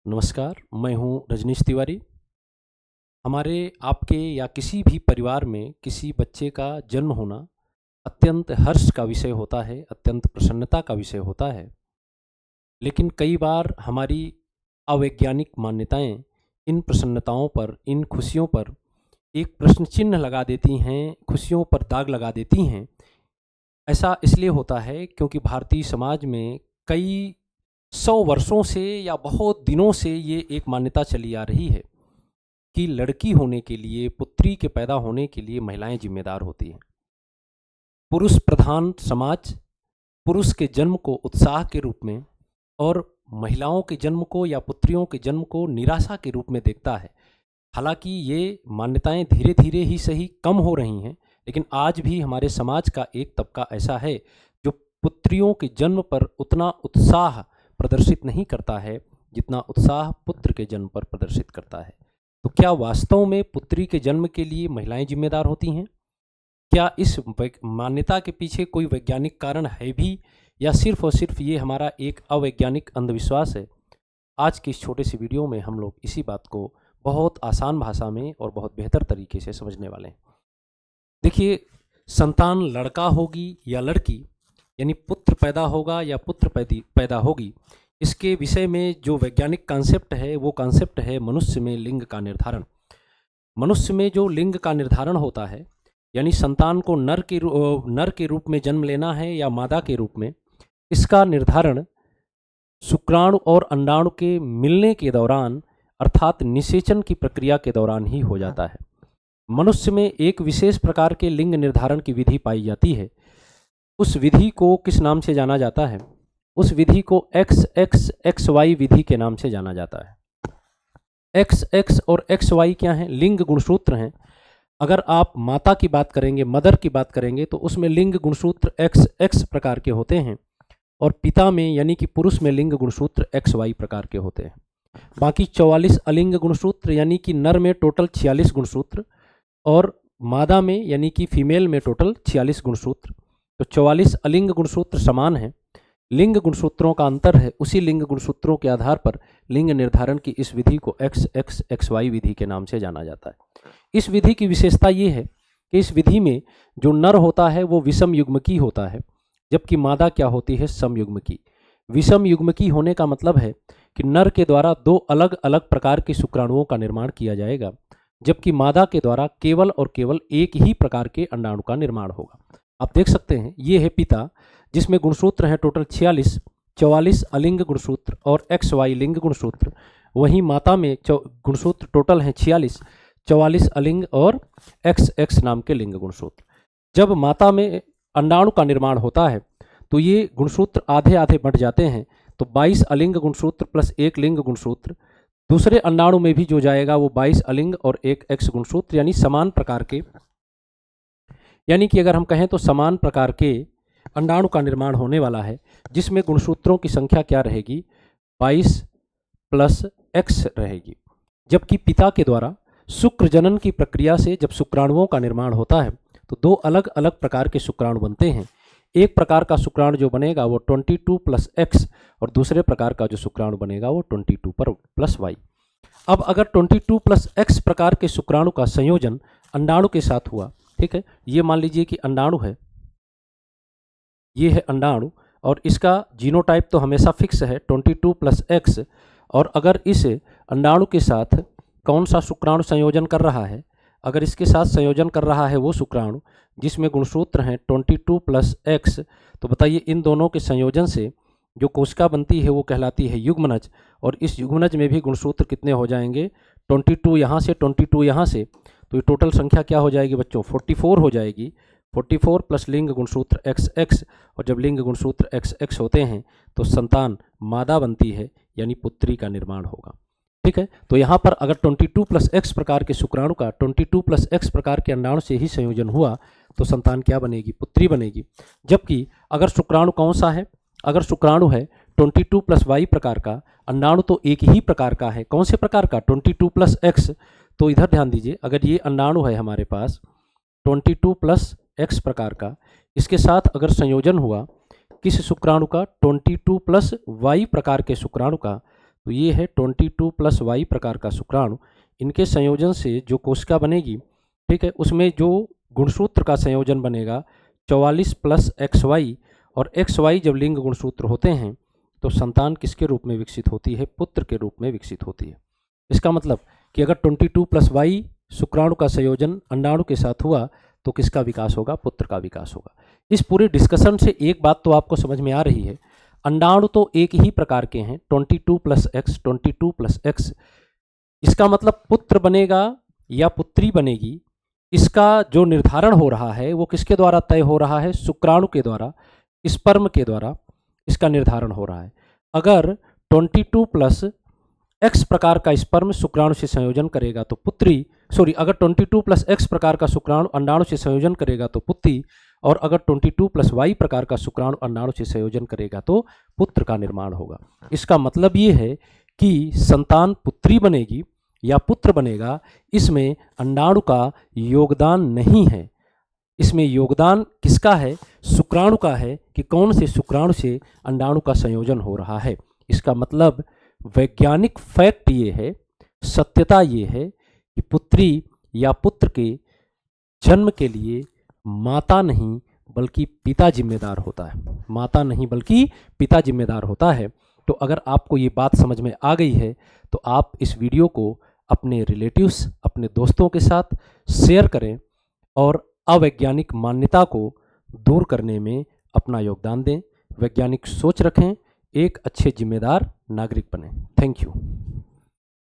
नमस्कार, मैं हूँ रजनीश तिवारी। हमारे, आपके या किसी भी परिवार में किसी बच्चे का जन्म होना अत्यंत हर्ष का विषय होता है, अत्यंत प्रसन्नता का विषय होता है। लेकिन कई बार हमारी अवैज्ञानिक मान्यताएं इन प्रसन्नताओं पर, इन खुशियों पर एक प्रश्न चिन्ह लगा देती हैं, खुशियों पर दाग लगा देती हैं। ऐसा इसलिए होता है क्योंकि भारतीय समाज में कई 100 वर्षों से या बहुत दिनों से ये एक मान्यता चली आ रही है कि लड़की होने के लिए, पुत्री के पैदा होने के लिए महिलाएं जिम्मेदार होती हैं। पुरुष प्रधान समाज पुरुष के जन्म को उत्साह के रूप में और महिलाओं के जन्म को या पुत्रियों के जन्म को निराशा के रूप में देखता है। हालांकि ये मान्यताएं धीरे धीरे ही सही कम हो रही हैं, लेकिन आज भी हमारे समाज का एक तबका ऐसा है जो पुत्रियों के जन्म पर उतना उत्साह प्रदर्शित नहीं करता है जितना उत्साह पुत्र के जन्म पर प्रदर्शित करता है। तो क्या वास्तव में पुत्री के जन्म के लिए महिलाएं जिम्मेदार होती हैं? क्या इस मान्यता के पीछे कोई वैज्ञानिक कारण है भी, या सिर्फ और सिर्फ ये हमारा एक अवैज्ञानिक अंधविश्वास है? आज की इस छोटे से वीडियो में हम लोग इसी बात को बहुत आसान भाषा में और बहुत बेहतर तरीके से समझने वाले हैं। देखिए, संतान लड़का होगी या लड़की, यानी पुत्र पैदा होगा या पुत्र पैदा होगी, इसके विषय में जो वैज्ञानिक कॉन्सेप्ट है वो कॉन्सेप्ट है मनुष्य में लिंग का निर्धारण। मनुष्य में जो लिंग का निर्धारण होता है, यानी संतान को नर के रूप में जन्म लेना है या मादा के रूप में, इसका निर्धारण शुक्राणु और अंडाणु के मिलने के दौरान, अर्थात निषेचन की प्रक्रिया के दौरान ही हो जाता है। मनुष्य में एक विशेष प्रकार के लिंग निर्धारण की विधि पाई जाती है। उस विधि को किस नाम से जाना जाता है? उस विधि को XXXY विधि के नाम से जाना जाता है। XX और XY क्या हैं? लिंग गुणसूत्र हैं। अगर आप माता की बात करेंगे, मदर की बात करेंगे, तो उसमें लिंग गुणसूत्र XX प्रकार के होते हैं, और पिता में यानी कि पुरुष में लिंग गुणसूत्र XY प्रकार के होते हैं। बाकी 44 अलिंग गुणसूत्र यानी कि नर में टोटल 46 गुणसूत्र, और मादा में यानी कि फीमेल में टोटल 46 गुणसूत्र। तो 44 अलिंग गुणसूत्र समान हैं। लिंग गुणसूत्रों का अंतर है, उसी लिंग गुणसूत्रों के आधार पर लिंग निर्धारण की इस विधि को XXXY विधि के नाम से जाना जाता है। इस विधि की विशेषता ये है कि इस विधि में जो नर होता है वो विषम युग्मकी होता है, जबकि मादा क्या होती है? समयुग्मकी। विषम युग्मकी होने का मतलब है कि नर के द्वारा 2 अलग अलग प्रकार के शुक्राणुओं का निर्माण किया जाएगा, जबकि मादा के द्वारा केवल और केवल एक ही प्रकार के अंडाणु का निर्माण होगा। आप देख सकते हैं, ये है पिता, जिसमें गुणसूत्र हैं टोटल 46, 44 अलिंग गुणसूत्र और XY लिंग गुणसूत्र। वहीं माता में गुणसूत्र टोटल हैं 46, 44 अलिंग और XX नाम के लिंग गुणसूत्र। जब माता में अंडाणु का निर्माण होता है तो ये गुणसूत्र आधे आधे बंट जाते हैं, तो 22 अलिंग गुणसूत्र प्लस 1 लिंग गुणसूत्र। दूसरे अंडाणु में भी जो जाएगा वो 22 अलिंग और 1 X गुणसूत्र, यानी समान प्रकार के, यानी कि अगर हम कहें तो समान प्रकार के अंडाणु का निर्माण होने वाला है, जिसमें गुणसूत्रों की संख्या क्या रहेगी? 22 प्लस X रहेगी। जबकि पिता के द्वारा शुक्र जनन की प्रक्रिया से जब शुक्राणुओं का निर्माण होता है तो 2 अलग अलग प्रकार के शुक्राणु बनते हैं। एक प्रकार का शुक्राणु जो बनेगा वो 22 प्लस X, और दूसरे प्रकार का जो शुक्राणु बनेगा वो 22 पर प्लस Y। अब अगर 22 प्लस X प्रकार के शुक्राणु का संयोजन अंडाणु के साथ हुआ, ठीक है, ये मान लीजिए कि अंडाणु है, ये है अंडाणु, और इसका जीनोटाइप तो हमेशा फिक्स है 22 प्लस X, और अगर इस अंडाणु के साथ कौन सा शुक्राणु संयोजन कर रहा है? अगर इसके साथ संयोजन कर रहा है वो शुक्राणु जिसमें गुणसूत्र हैं 22 प्लस X, तो बताइए इन दोनों के संयोजन से जो कोशिका बनती है वो कहलाती है युग्मनज, और इस युग्मनज में भी गुणसूत्र कितने हो जाएंगे? 22 यहाँ से, 22 यहाँ से, तो ये टोटल संख्या क्या हो जाएगी बच्चों? 44 हो जाएगी। 44 प्लस लिंग गुणसूत्र XX, और जब लिंग गुणसूत्र XX होते हैं तो संतान मादा बनती है, यानी पुत्री का निर्माण होगा। ठीक है, तो यहाँ पर अगर 22 प्लस X प्रकार के शुक्राणु का 22 प्लस X प्रकार के अंडाणु से ही संयोजन हुआ तो संतान क्या बनेगी? पुत्री बनेगी। जबकि अगर शुक्राणु कौन सा है? अगर शुक्राणु है 22 प्लस Y प्रकार का, अंडाणु तो एक ही प्रकार का है। कौन से प्रकार का? 22 प्लस X। तो इधर ध्यान दीजिए, अगर ये अंडाणु है हमारे पास 22 प्लस X प्रकार का, इसके साथ अगर संयोजन हुआ किस शुक्राणु का? 22 प्लस Y प्रकार के शुक्राणु का, तो ये है 22 प्लस वाई प्रकार का शुक्राणु। इनके संयोजन से जो कोशिका बनेगी, ठीक है, उसमें जो गुणसूत्र का संयोजन बनेगा 44 प्लस एक्स वाई, और एक्स वाई जब लिंग गुणसूत्र होते हैं तो संतान किसके रूप में विकसित होती है? पुत्र के रूप में विकसित होती है। इसका मतलब कि अगर 22 प्लस वाई शुक्राणु का संयोजन अंडाणु के साथ हुआ तो किसका विकास होगा? पुत्र का विकास होगा। इस पूरे डिस्कशन से एक बात तो आपको समझ में आ रही है, अंडाणु तो एक ही प्रकार के हैं, 22 प्लस एक्स, 22 प्लस एक्स। इसका मतलब पुत्र बनेगा या पुत्री बनेगी, इसका जो निर्धारण हो रहा है वो किसके द्वारा तय हो रहा है? शुक्राणु के द्वारा, स्पर्म के द्वारा इसका निर्धारण हो रहा है। अगर 22 प्लस एक्स प्रकार का स्पर्म शुक्राणु से संयोजन करेगा तो पुत्री, अगर 22 प्लस एक्स प्रकार का शुक्राणु अंडाणु से संयोजन करेगा तो पुत्री, और अगर 22 प्लस वाई प्रकार का शुक्राणु अंडाणु से संयोजन करेगा तो पुत्र का निर्माण होगा। इसका मतलब ये है कि संतान पुत्री बनेगी या पुत्र बनेगा, इसमें अंडाणु का योगदान नहीं है। इसमें योगदान किसका है? शुक्राणु का है कि कौन से शुक्राणु से अंडाणु का संयोजन हो रहा है। इसका मतलब वैज्ञानिक फैक्ट ये है, सत्यता ये है कि पुत्री या पुत्र के जन्म के लिए माता नहीं बल्कि पिता जिम्मेदार होता है। माता नहीं बल्कि पिता जिम्मेदार होता है। तो अगर आपको ये बात समझ में आ गई है तो आप इस वीडियो को अपने रिलेटिव्स, अपने दोस्तों के साथ शेयर करें और अवैज्ञानिक मान्यता को दूर करने में अपना योगदान दें। वैज्ञानिक सोच रखें, एक अच्छे जिम्मेदार नागरिक बनें। Thank you.